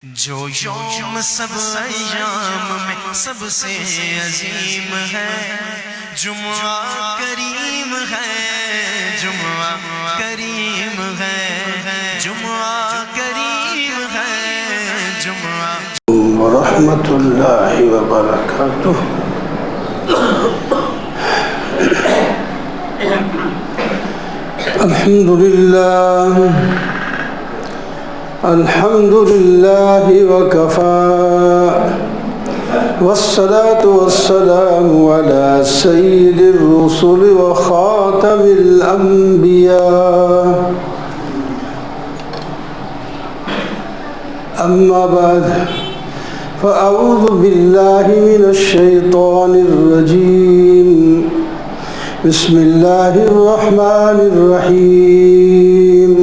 جو یوم سب ایام میں سب سے عظیم ہے، جمعہ کریم ہے، جمعہ کریم ہے، جمعہ کریم ہے، جمعہ ورحمۃ اللہ وبرکاتہ۔ الحمد للہ وکفى والصلاة والسلام على سید الرسل وخاتم الانبیاء، اما بعد فاعوذ باللہ من الشیطان الرجیم، بسم اللہ الرحمن الرحیم۔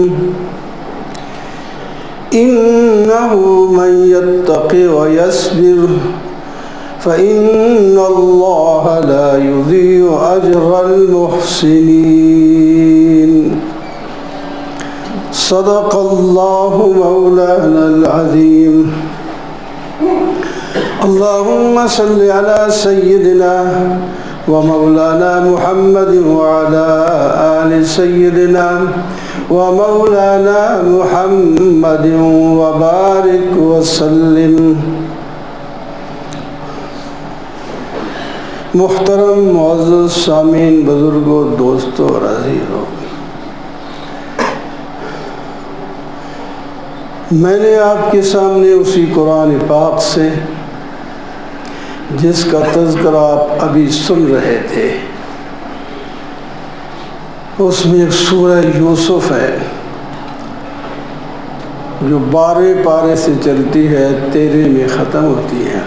إنه من يتق ويصبر فإن الله لا يضيع أجر المحسنين، صدق الله مولانا العظيم۔ اللهم صل على سيدنا ومولانا محمد وعلى آل سيدنا ومولانا محمد وبارک وسلم۔ محترم معزز سامعین، بزرگوں، دوستوں اور عزیزوں، میں نے آپ کے سامنے اسی قرآن پاک سے جس کا تذکرہ آپ ابھی سن رہے تھے، اس میں ایک سورہ یوسف ہے جو 12 پارے سے چلتی ہے، 13 میں ختم ہوتی ہے۔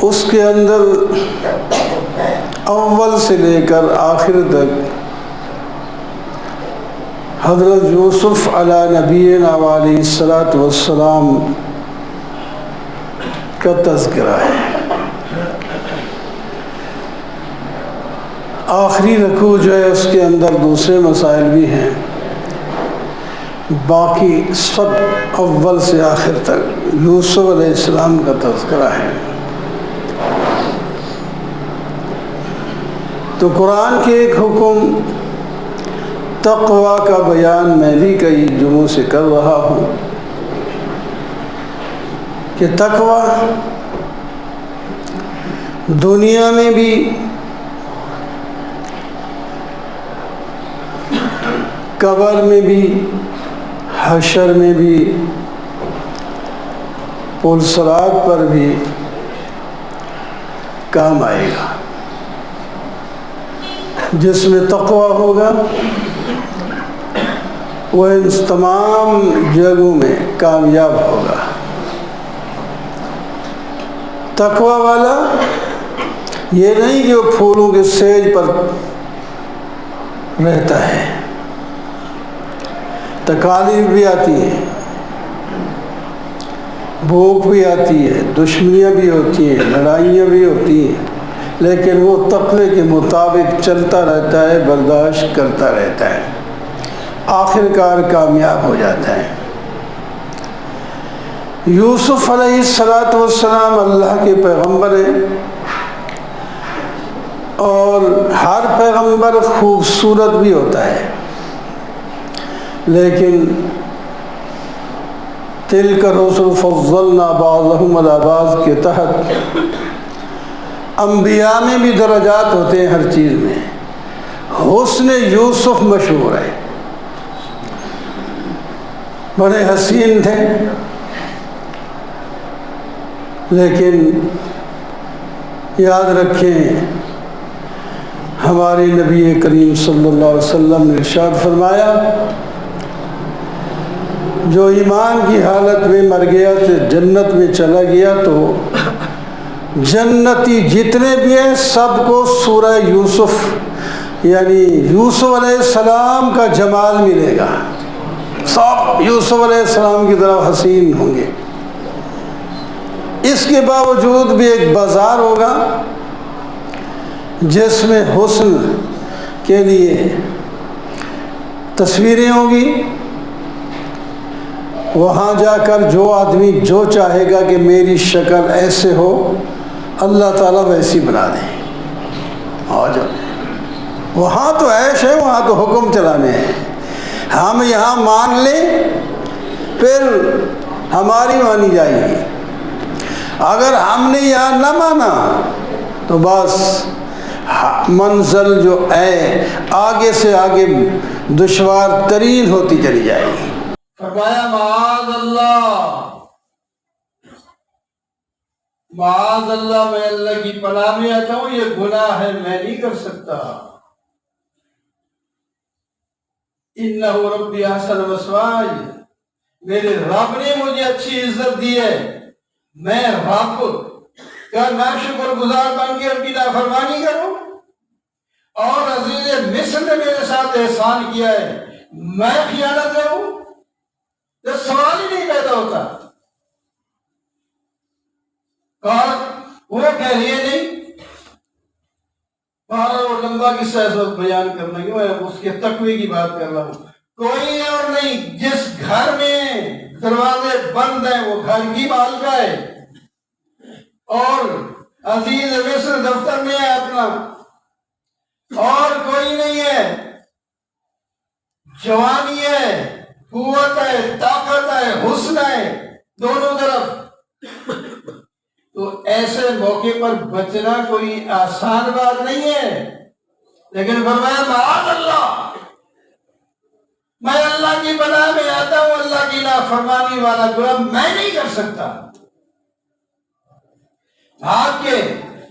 اس کے اندر اول سے لے کر آخر تک حضرت یوسف علی نبینا علیہ الصلاۃ والسلام کا تذکرہ ہے۔ آخری رکوع جو ہے اس کے اندر دوسرے مسائل بھی ہیں، باقی سب اول سے آخر تک یوسف علیہ السلام کا تذکرہ ہے۔ تو قرآن کے ایک حکم تقوی کا بیان میں بھی کئی جمعوں سے کر رہا ہوں کہ تقوی دنیا میں بھی قبر میں بھی، حشر میں بھی، پل صراط پر بھی کام آئے گا۔ جس میں تقوی ہوگا وہ ان تمام جگہوں میں کامیاب ہوگا۔ تقوی والا یہ نہیں کہ وہ پھولوں کے سیج پر رہتا ہے، تکالیف بھی آتی ہے، بھوک بھی آتی ہے، دشمنیاں بھی ہوتی ہیں، لڑائیاں بھی ہوتی ہیں، لیکن وہ تقوی کے مطابق چلتا رہتا ہے، برداشت کرتا رہتا ہے، آخر کار کامیاب ہو جاتا ہے۔ یوسف علیہ السلام اللہ کے پیغمبر ہیں، اور ہر پیغمبر خوبصورت بھی ہوتا ہے، لیکن تلک الرسل فضلنا بعضهم علی بعض کے تحت انبیاء میں بھی درجات ہوتے ہیں، ہر چیز میں۔ حسن یوسف مشہور ہے، بڑے حسین تھے، لیکن یاد رکھیں ہمارے نبی کریم صلی اللہ علیہ وسلم نے ارشاد فرمایا، جو ایمان کی حالت میں مر گیا تو جنت میں چلا گیا تو جنتی جتنے بھی ہیں سب کو سورہ یوسف یعنی یوسف علیہ السلام کا جمال ملے گا، سب یوسف علیہ السلام کی طرح حسین ہوں گے۔ اس کے باوجود بھی ایک بازار ہوگا جس میں حسن کے لیے تصویریں ہوں گی، وہاں جا کر جو آدمی جو چاہے گا کہ میری شکل ایسے ہو، اللہ تعالیٰ ویسی بنا دیں. آ جاؤ. وہاں تو عیش ہے، وہاں تو حکم چلانے ہیں. ہم یہاں مان لیں پھر ہماری مانی جائے گی. اگر ہم نے یہاں نہ مانا تو بس منزل جو ہے آگے سے آگے دشوار ترین ہوتی چلی جائے گی. فرمایا معاذ اللہ، معاذ اللہ، میں اللہ کی پناہ میں آتا ہوں، یہ گناہ ہے، میں نہیں کر سکتا. انہ ربی احسن مثوایا، میرے رب نے مجھے اچھی عزت دی ہے، میں رب کا ناشکر گزار بن کے ان کی نافرمانی کروں؟ اور عزیز مصر نے میرے ساتھ احسان کیا ہے، میں خیانت کروں؟ تو سوال ہی نہیں پیدا ہوتا. اور وہ کہہ رہی ہے نہیں، وہ لمبا قصہ ہے، سب بیان کرنا کیوں ہے، اس کے تقوی کی بات کر رہا ہوں. کوئی اور نہیں، جس گھر میں دروازے بند ہیں وہ گھر کی مالکہ ہے، اور عزیز مصر دفتر میں ہے اپنا، اور کوئی نہیں ہے. جوانی ہے، قوت ہے، طاقت ہے، حسن ہے دونوں طرف. تو ایسے موقع پر بچنا کوئی آسان بات نہیں ہے. لیکن فرمایا معاذ اللہ، میں اللہ کی پناہ میں آتا ہوں، اللہ کی نافرمانی والا گناہ میں نہیں کر سکتا. بھاگ کے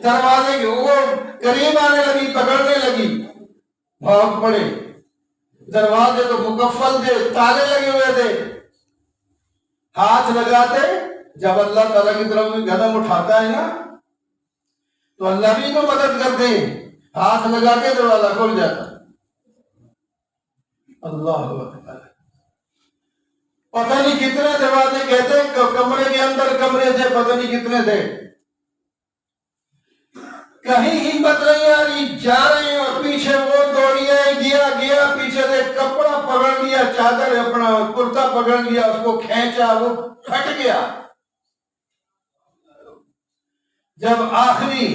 دروازے کے وہ قریب آنے لگی، پکڑنے لگی، بھاگ پڑے. دروازے تو مقفل تھے، تالے لگے ہوئے تھے. ہاتھ لگاتے، جب اللہ تعالیٰ کی طرف قدم اٹھاتا ہے نا تو اللہ بھی تو مدد کرتے ہیں، ہاتھ لگا کے دروازہ کھل جاتا. اللہ اکبر. پتہ نہیں کتنے دروازے کہتے کمرے کے اندر کمرے تھے، پتہ نہیں کتنے تھے. کہیں ہمت نہیں آ رہی، جا رہے ہیں اور پیچھے وہ دوڑی ہے، گیا پیچھے سے کپڑا پکڑ لیا، چادر اپنا کرتا پکڑ لیا، اس کو کھینچا، وہ پھٹ گیا. جب آخری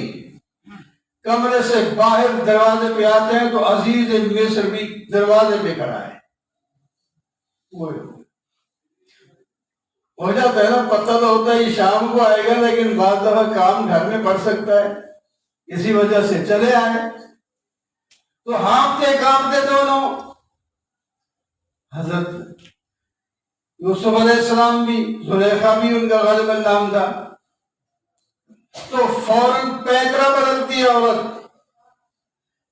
کمرے سے باہر دروازے پہ آتے ہیں تو عزیز مصر بھی دروازے پہ کھڑا ہے. ہو جاتا ہے نا، پتہ تو ہوتا ہے یہ شام کو آئے گا، لیکن بعض دفعہ کام گھر میں پڑ سکتا ہے، اسی وجہ سے چلے آئے. تو ہانپتے کانپتے دونوں. حضرت یوسف علیہ السلام بھی، زلیخا بھی ان کا غالباً نام تھا. تو فوراً پیکرا بدلتی عورت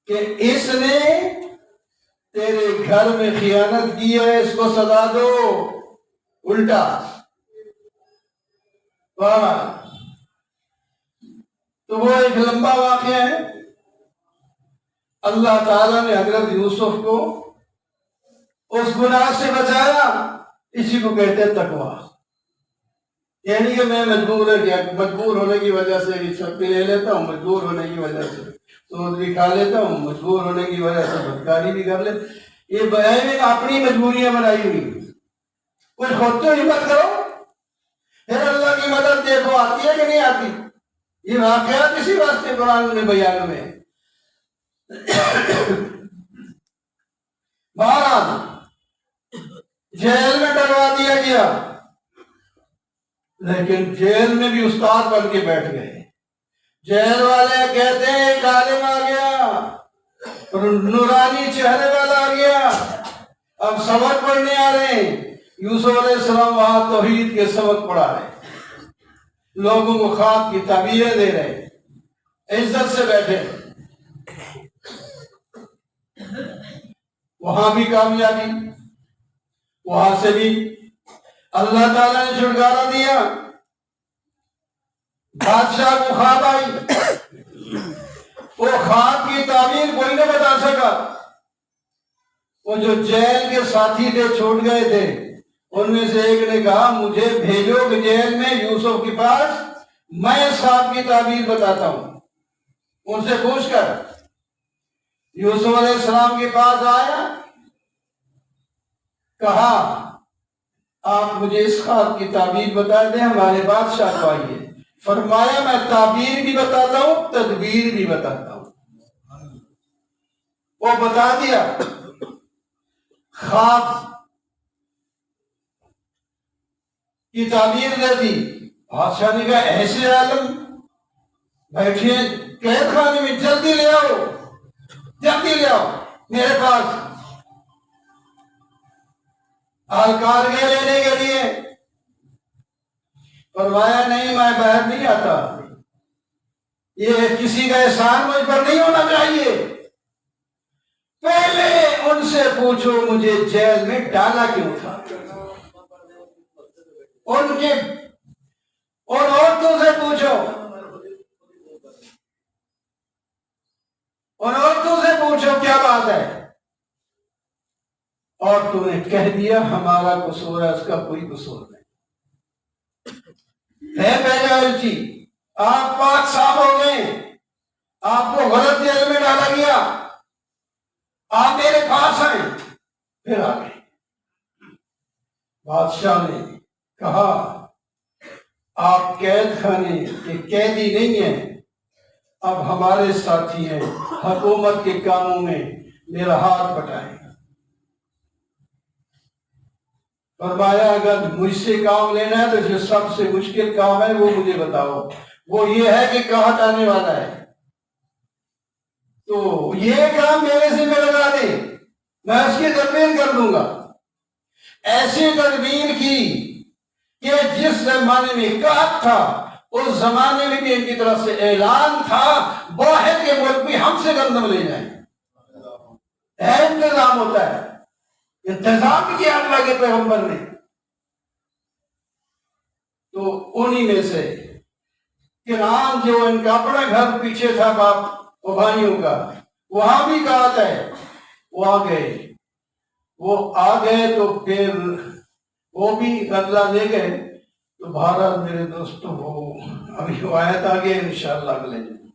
کہ اس نے تیرے گھر میں خیانت کی ہے، اس کو سزا دو. الٹا تو وہ ایک لمبا واقعہ ہے. اللہ تعالیٰ نے حضرت یوسف کو اس گناہ سے بچایا. اسی کو کہتے ہیں تقویٰ. یعنی کہ میں مجبور ہونے کی وجہ سے رشوت بھی لے لیتا ہوں، مجبور ہونے کی وجہ سے سود بھی کھا لیتا ہوں، مجبور ہونے کی وجہ سے بدکاری بھی کر لیتا. یہ بیان میں اپنی مجبوریاں بنائی ہوئی. کچھ خود تو ہمت کرو، پھر اللہ کی مدد دیکھو آتی ہے کہ نہیں آتی. یہ واقعات اسی واسطے قرآن نے بیان میں. بہرحال جیل میں ڈلوا دیا گیا، لیکن جیل میں بھی استاد بن کے بیٹھ گئے. جیل والے کہتے ہیں ایک عالم آ گیا، نورانی چہرے والا آ گیا، اب سبق پڑھنے آ رہے ہیں. یوسف علیہ السلام وہاں توحید کے سبق پڑھا رہے، لوگوں کو خواب کی تعبیریں دے رہے، عزت سے بیٹھے. وہاں بھی کامیابی، وہاں سے بھی اللہ تعالیٰ نے چھٹکارا دیا. بادشاہ کو خواب آئی، وہ خواب کی تعبیر کوئی نہ بتا سکا. وہ جو جیل کے ساتھی تھے چھوٹ گئے تھے، ان میں سے ایک نے کہا مجھے بھیجو کہ جیل میں یوسف کے پاس، میں اس خواب کی تعبیر بتاتا ہوں. ان سے پوچھ کر یوسف علیہ السلام کے پاس آیا، کہا آپ مجھے اس خواب کی تعبیر بتا دیں، ہمارے بادشاہ کو آئیے۔ فرمایا میں تعبیر بھی بتاتا ہوں، تدبیر بھی بتاتا ہوں۔ وہ بتا دیا خواب کی تعبیر دے دی۔ بادشاہ نے کہا ایسے عالم بیٹھے قید خانے میں، جلدی لے آؤ، جلدی لے آؤ میرے پاس۔ اہلکار گئے لینے کے لیے، فرمایا نہیں میں باہر نہیں آتا، یہ کسی کا احسان مجھ پر نہیں ہونا چاہیے، پہلے ان سے پوچھو مجھے جیل میں ڈالا کیوں تھا۔ ان کے اور عورتوں سے پوچھو، ان عورتوں سے پوچھو کیا بات ہے۔ عورتوں نے کہہ دیا ہمارا قصور ہے، اس کا کوئی قصور نہیں ہے۔ پہلے جی آپ پاک صاف ہو گئے، آپ کو غلط جیل میں ڈالا گیا، آپ میرے پاس آئیں، پھر آ گئے۔ بادشاہ نے کہا آپ قید خانے کے قیدی نہیں ہیں، اب ہمارے ساتھی ہیں، حکومت کے کاموں میں میرا ہاتھ بٹائیں۔ فرمایا اگر مجھ سے کام لینا ہے تو جو سب سے مشکل کام ہے وہ مجھے بتاؤ، وہ یہ ہے کہ کہاں آنے والا ہے، تو یہ کام میرے سے میں لگا دے، میں اس کی تدبیر کر دوں گا۔ ایسی تدبیر کی کہ جس زمانے میں قحط تھا اس زمانے میں بھی ان کی طرف سے اعلان تھا باہر کے ملک بھی ہم سے گندم لے جائیں۔ انتظام ہوتا ہے، انتظام کیا اللہ کے پیغمبر نے۔ تو انہی میں سے کنعان جو ان کا اپنا گھر پیچھے تھا باپ و بھائیوں کا، وہاں بھی کہا ہے وہ آ گئے، وہ آ گئے تو پھر وہ بھی بدلہ لے گئے۔ تو بہرحال میرے دوستوں ابھی آیت آگے انشاءاللہ اگلے دن